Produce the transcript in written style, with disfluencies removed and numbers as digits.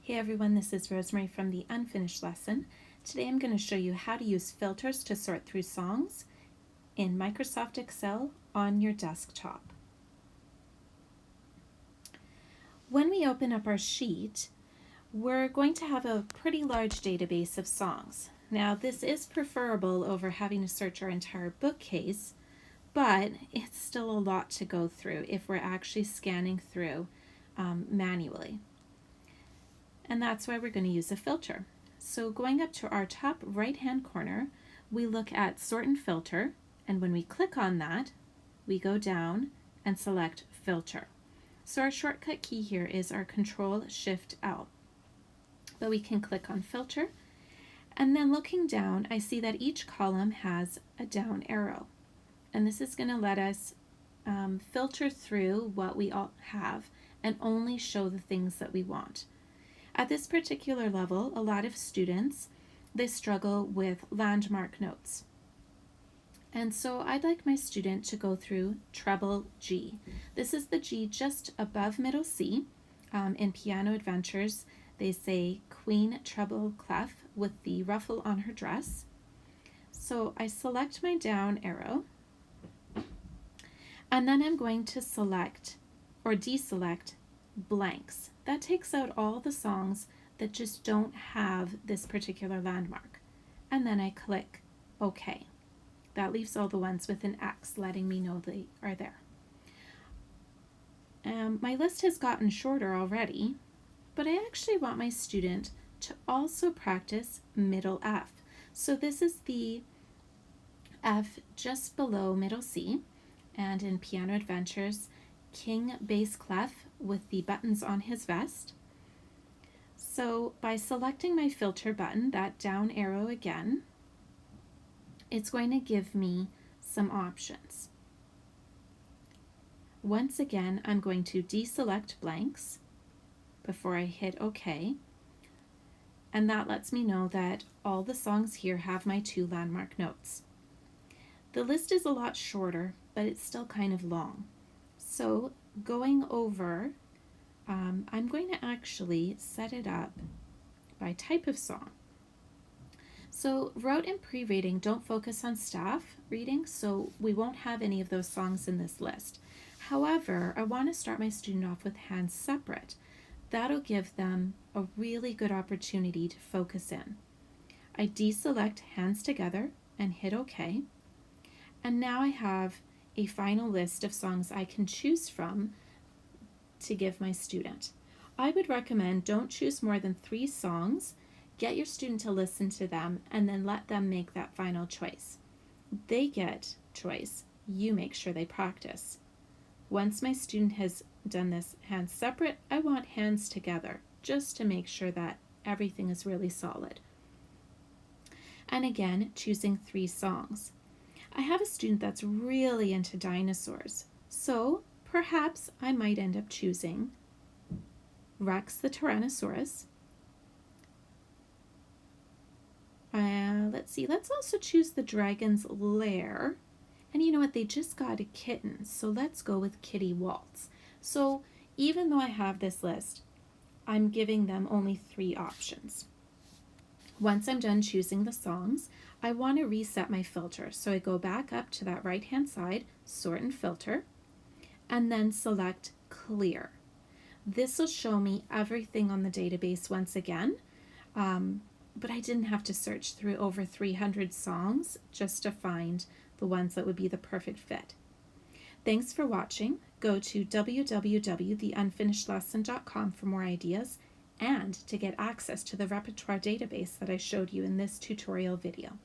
Hey everyone, this is Rosemarie from the Unfinished Lesson. Today I'm going to show you how to use filters to sort through songs in Microsoft Excel on your desktop. When we open up our sheet, we're going to have a pretty large database of songs. Now this is preferable over having to search our entire bookcase, but it's still a lot to go through if we're actually scanning through manually. And that's why we're going to use a filter. So going up to our top right hand corner, we look at Sort and Filter, and when we click on that, we go down and select Filter. So our shortcut key here is our Control-Shift-L. But we can click on Filter, and then looking down, I see that each column has a down arrow. And this is going to let us filter through what we all have and only show the things that we want. At this particular level, a lot of students, they struggle with landmark notes. And so I'd like my student to go through treble G. This is the G just above middle C. In Piano Adventures, they say Queen treble clef with the ruffle on her dress. So I select my down arrow, and then I'm going to select or deselect blanks. That takes out all the songs that just don't have this particular landmark. And then I click OK. That leaves all the ones with an X, letting me know they are there. My list has gotten shorter already, but I actually want my student to also practice middle F. So this is the F just below middle C, and in Piano Adventures, King bass clef with the buttons on his vest. So by selecting my filter button, that down arrow again, it's going to give me some options. Once again, I'm going to deselect blanks before I hit OK. And that lets me know that all the songs here have my 2 landmark notes. The list is a lot shorter, but it's still kind of long. So going over, I'm going to actually set it up by type of song. So rote and pre-reading don't focus on staff reading, so we won't have any of those songs in this list. However, I want to start my student off with hands separate. That'll give them a really good opportunity to focus in. I deselect hands together and hit OK. And now I have a final list of songs I can choose from to give my student. I would recommend don't choose more than 3 songs. Get your student to listen to them and then let them make that final choice. They get choice. You make sure they practice. Once my student has done this hands separate, I want hands together just to make sure that everything is really solid. And again, choosing 3 songs. I have a student that's really into dinosaurs, so perhaps I might end up choosing Rex the Tyrannosaurus. Let's also choose the Dragon's Lair. And you know what, they just got a kitten, so let's go with Kitty Waltz. So even though I have this list, I'm giving them only 3 options. Once I'm done choosing the songs, I want to reset my filter. So I go back up to that right-hand side, Sort and Filter, and then select Clear. This will show me everything on the database once again, but I didn't have to search through over 300 songs just to find the ones that would be the perfect fit. Thanks for watching. Go to www.theunfinishedlesson.com for more ideas and to get access to the repertoire database that I showed you in this tutorial video.